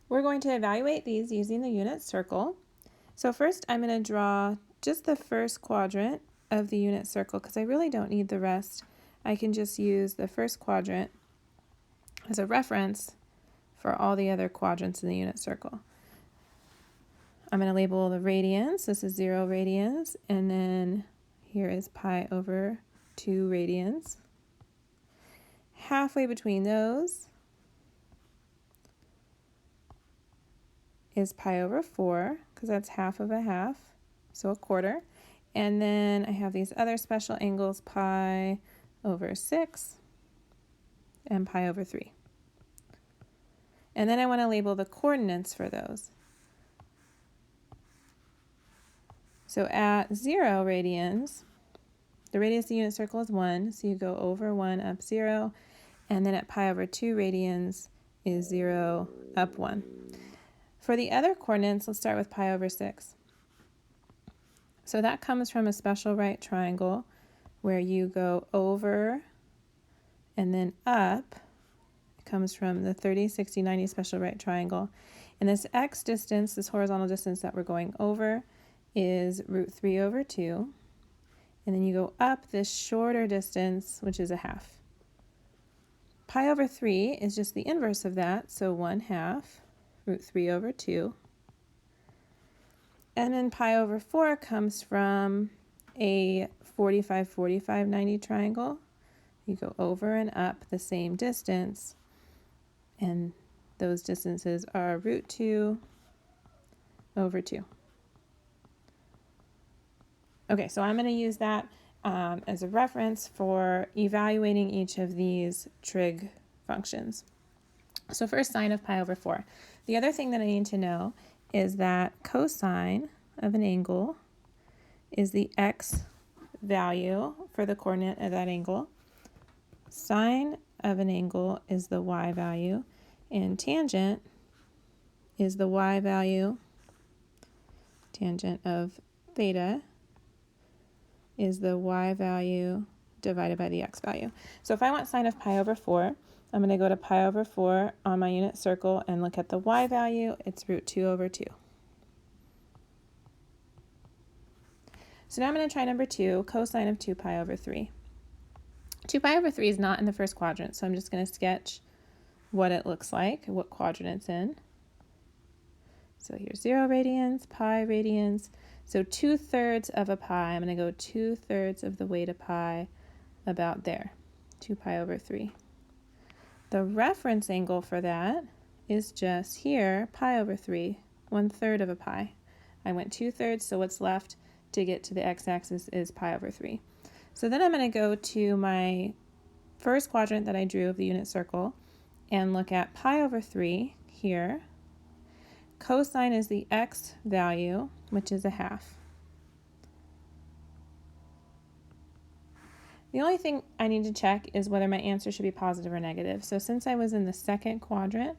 We're going to evaluate these using the unit circle. So first I'm going to draw just the first quadrant of the unit circle because I really don't need the rest. I can just use the first quadrant as a reference for all the other quadrants in the unit circle. I'm going to label the radians. This is 0 radians, and then here is pi over 2 radians. Halfway between those is pi over 4, because that's half of a half, so a quarter. And then I have these other special angles, pi over 6 and pi over 3. And then I want to label the coordinates for those. So at 0 radians, the radius of the unit circle is 1, so you go over 1, up 0, and then at pi over 2 radians is 0, up 1. For the other coordinates, let's start with pi over 6. So that comes from a special right triangle where you go over and then up. It comes from the 30, 60, 90 special right triangle. And this x distance, this horizontal distance that we're going over, is root 3 over 2. And then you go up this shorter distance, which is a half. Pi over 3 is just the inverse of that, so 1/2 root 3 over 2. And then pi over 4 comes from a 45, 45, 90 triangle. You go over and up the same distance, and those distances are root 2 over 2. Okay, so I'm going to use that as a reference for evaluating each of these trig functions. So first, sine of pi over 4. The other thing that I need to know is that cosine of an angle is the x value for the coordinate of that angle. Sine of an angle is the y value, and tangent is the y value. Tangent of theta is the y value divided by the x value. So if I want sine of pi over 4, I'm going to go to pi over 4 on my unit circle and look at the y value. It's root 2 over 2. So now I'm going to try number 2, cosine of 2 pi over 3. 2 pi over 3 is not in the first quadrant, so I'm just going to sketch what it looks like, what quadrant it's in. So here's 0 radians, pi radians. So 2/3 of a pi, I'm going to go 2/3 of the way to pi about there, 2 pi over 3. The reference angle for that is just here, pi over 3, 1/3 of a pi. I went 2/3, so what's left to get to the x-axis is pi over 3. So then I'm going to go to my first quadrant that I drew of the unit circle and look at pi over 3 here. Cosine is the x value, which is a half. The only thing I need to check is whether my answer should be positive or negative. So since I was in the second quadrant,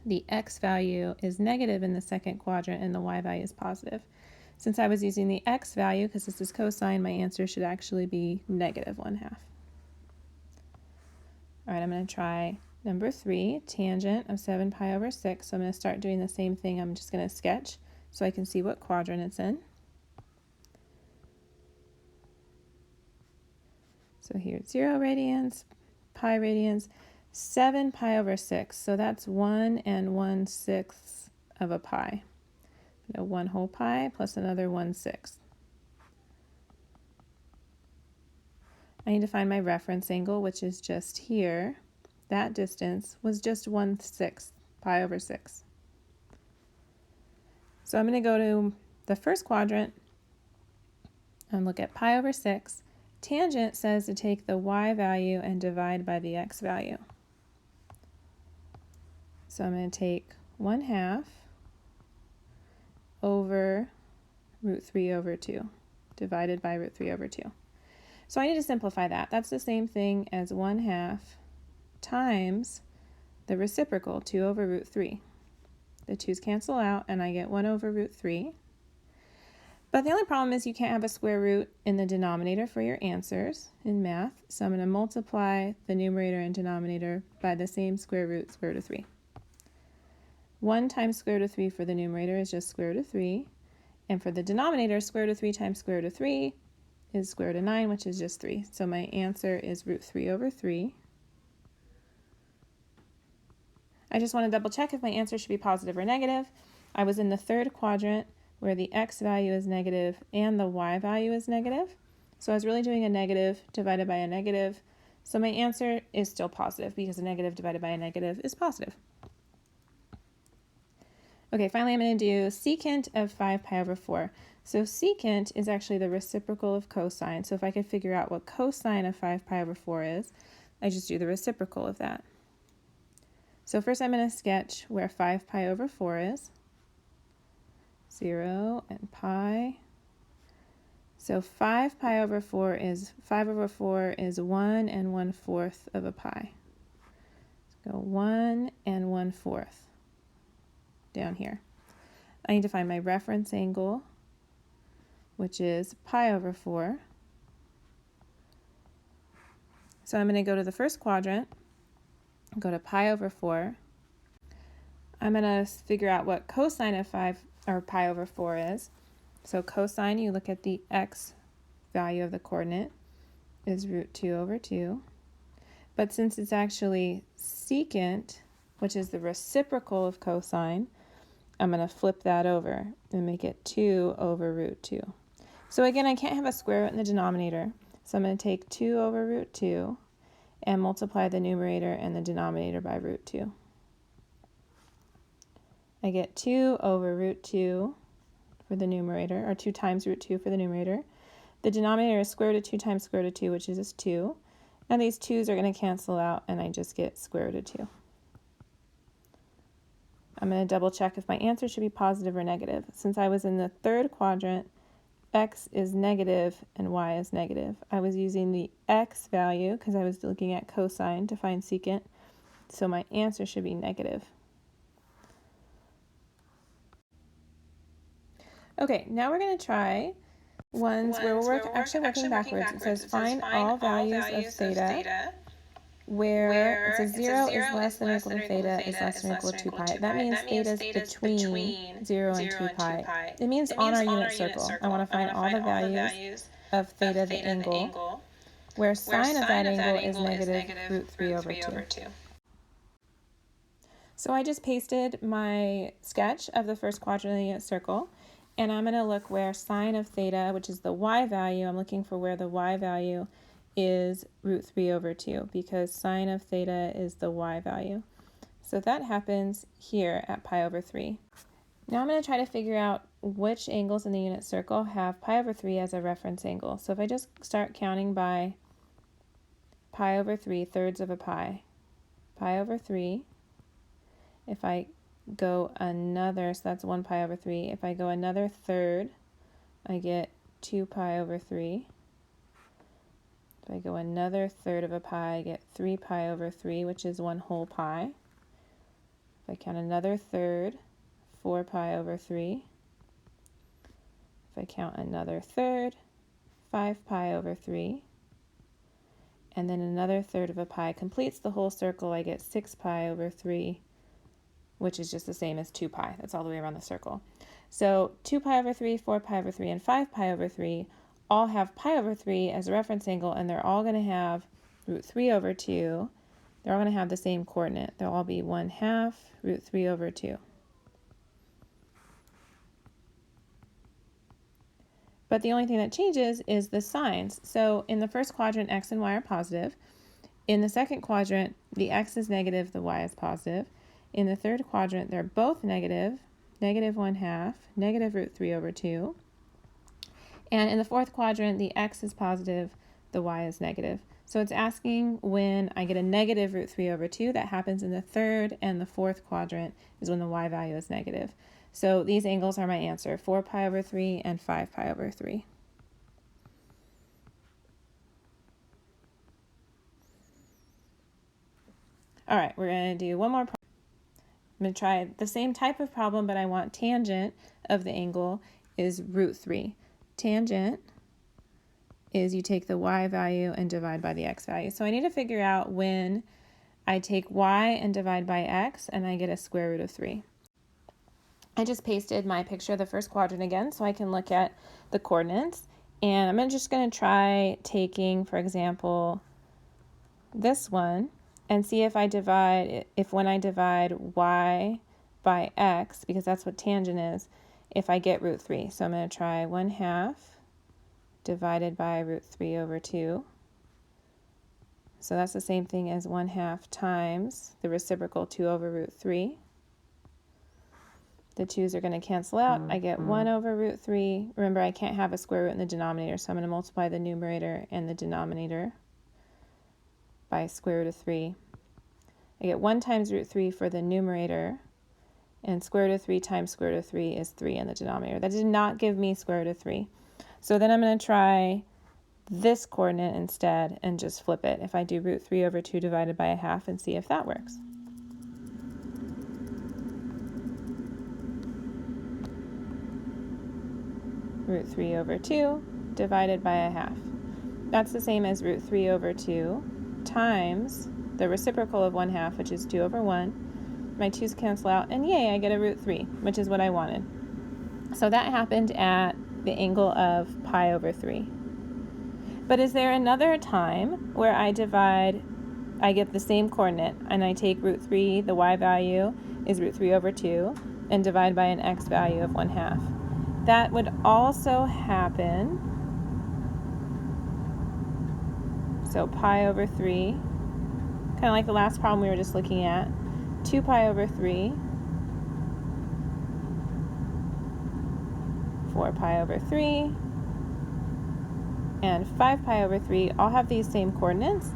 the x value is negative in the second quadrant and the y value is positive. Since I was using the x value, because this is cosine, my answer should actually be negative 1/2. All right, I'm going to try number 3, tangent of 7 pi over 6. So I'm going to start doing the same thing. I'm just going to sketch so I can see what quadrant it's in. So here's 0 radians, pi radians, 7 pi over 6. So that's 1 1/6 of a pi. 1 whole pi plus another 1/6. I need to find my reference angle, which is just here. That distance was just 1/6 pi over 6. So I'm going to go to the first quadrant and look at pi over 6. Tangent says to take the y value and divide by the x value. So I'm going to take 1/2 over root 3 over 2 divided by root 3 over 2. So I need to simplify that. That's the same thing as 1/2 times the reciprocal, 2 over root 3. The 2's cancel out and I get 1 over root 3. But the only problem is you can't have a square root in the denominator for your answers in math. So I'm going to multiply the numerator and denominator by the same square root, square root of 3. 1 times square root of 3 for the numerator is just square root of 3. And for the denominator, square root of 3 times square root of 3 is square root of 9, which is just 3. So my answer is root 3 over 3. I just want to double check if my answer should be positive or negative. I was in the third quadrant where the x value is negative and the y value is negative. So I was really doing a negative divided by a negative. So my answer is still positive because a negative divided by a negative is positive. Okay, finally I'm going to do secant of 5 pi over 4. So secant is actually the reciprocal of cosine. So if I could figure out what cosine of 5 pi over 4 is, I just do the reciprocal of that. So first I'm going to sketch where 5 pi over 4 is. 0 and pi. So 5 pi over 4 is, 5 over 4 is 1 and 1/4 of a pi. Let's go 1 and 1/4 down here. I need to find my reference angle, which is pi over 4. So I'm going to go to the first quadrant, go to pi over 4. I'm going to figure out what cosine of 5 or pi over 4 is. So cosine, you look at the x value of the coordinate, is root 2 over 2. But since it's actually secant, which is the reciprocal of cosine, I'm going to flip that over and make it 2 over root 2. So again, I can't have a square root in the denominator. So I'm going to take 2 over root 2 and multiply the numerator and the denominator by root 2. I get 2 over root 2 for the numerator, or 2 times root 2 for the numerator. The denominator is square root of 2 times square root of 2, which is just 2. And these 2's are going to cancel out, and I just get square root of 2. I'm going to double check if my answer should be positive or negative. Since I was in the third quadrant, x is negative and y is negative. I was using the x value because I was looking at cosine to find secant, so my answer should be negative. Okay, now we're going to try ones where we're actually working backwards. It says find all values of theta where it says 0 is less than or equal to theta is less than or equal to 2 pi. That means theta is between 0 and 2 pi. It means on our unit circle. I want to find all the values of theta, the angle, where sine of that angle is negative root 3 over 2. So I just pasted my sketch of the first quadrant of the unit circle. And I'm going to look where sine of theta, which is the y value, I'm looking for where the y value is root 3 over 2, because sine of theta is the y value. So that happens here at pi over 3. Now I'm going to try to figure out which angles in the unit circle have pi over 3 as a reference angle. So if I just start counting by pi over 3, thirds of a pi over 3, if I go another, so that's 1 pi over 3. If I go another third, I get 2 pi over 3. If I go another third of a pi, I get 3 pi over 3, which is 1 whole pi. If I count another third, 4 pi over 3. If I count another third, 5 pi over 3. And then another third of a pi completes the whole circle. I get 6 pi over 3, which is just the same as 2 pi. That's all the way around the circle. So 2 pi over 3, 4 pi over 3, and 5 pi over 3 all have pi over 3 as a reference angle, and they're all going to have root 3 over 2. They're all going to have the same coordinate. They'll all be 1/2 root 3 over 2. But the only thing that changes is the signs. So in the first quadrant, x and y are positive. In the second quadrant, the x is negative, the y is positive. In the third quadrant, they're both negative, negative 1/2, negative root 3 over 2. And in the fourth quadrant, the x is positive, the y is negative. So it's asking when I get a negative root 3 over 2. That happens in the third and the fourth quadrant is when the y value is negative. So these angles are my answer, 4 pi over 3 and 5 pi over 3. All right, we're going to do one more problem. I'm going to try the same type of problem, but I want tangent of the angle is root 3. Tangent is you take the y value and divide by the x value. So I need to figure out when I take y and divide by x and I get a square root of 3. I just pasted my picture of the first quadrant again so I can look at the coordinates. And I'm just going to try taking, for example, this one and see if when I divide y by x, because that's what tangent is, if I get root 3. So I'm going to try 1/2 divided by root 3 over 2. So that's the same thing as 1/2 times the reciprocal 2 over root 3. The 2's are going to cancel out. I get 1 over root 3. Remember, I can't have a square root in the denominator, so I'm going to multiply the numerator and the denominator by square root of 3. I get 1 times root 3 for the numerator, and square root of 3 times square root of 3 is 3 in the denominator. That did not give me square root of 3. So then I'm going to try this coordinate instead and just flip it. If I do root 3 over 2 divided by 1/2 and see if that works. Root 3 over 2 divided by 1/2. That's the same as root 3 over 2 times the reciprocal of 1/2, which is 2 over 1. My 2's cancel out, and yay, I get a root 3, which is what I wanted. So that happened at the angle of pi over 3. But is there another time where I get the same coordinate, and I take root 3, the y value is root 3 over 2, and divide by an x value of 1/2? That would also happen. So pi over 3, kind of like the last problem we were just looking at, 2 pi over 3, 4 pi over 3, and 5 pi over 3 all have these same coordinates.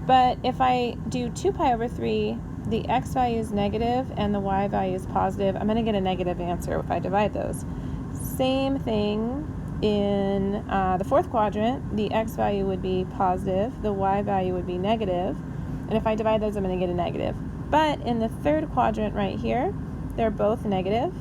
But if I do 2 pi over 3, the x value is negative and the y value is positive. I'm going to get a negative answer if I divide those. Same thing in the fourth quadrant. The x value would be positive, the y value would be negative, and if I divide those, I'm going to get a negative. But in the third quadrant right here, they're both negative.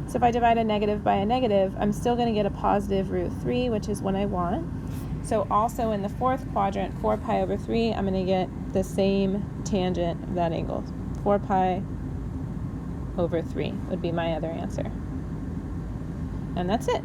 So if I divide a negative by a negative, I'm still going to get a positive root 3, which is what I want. So also in the fourth quadrant, 4 pi over 3, I'm going to get the same tangent of that angle. 4 pi over 3 would be my other answer. And that's it.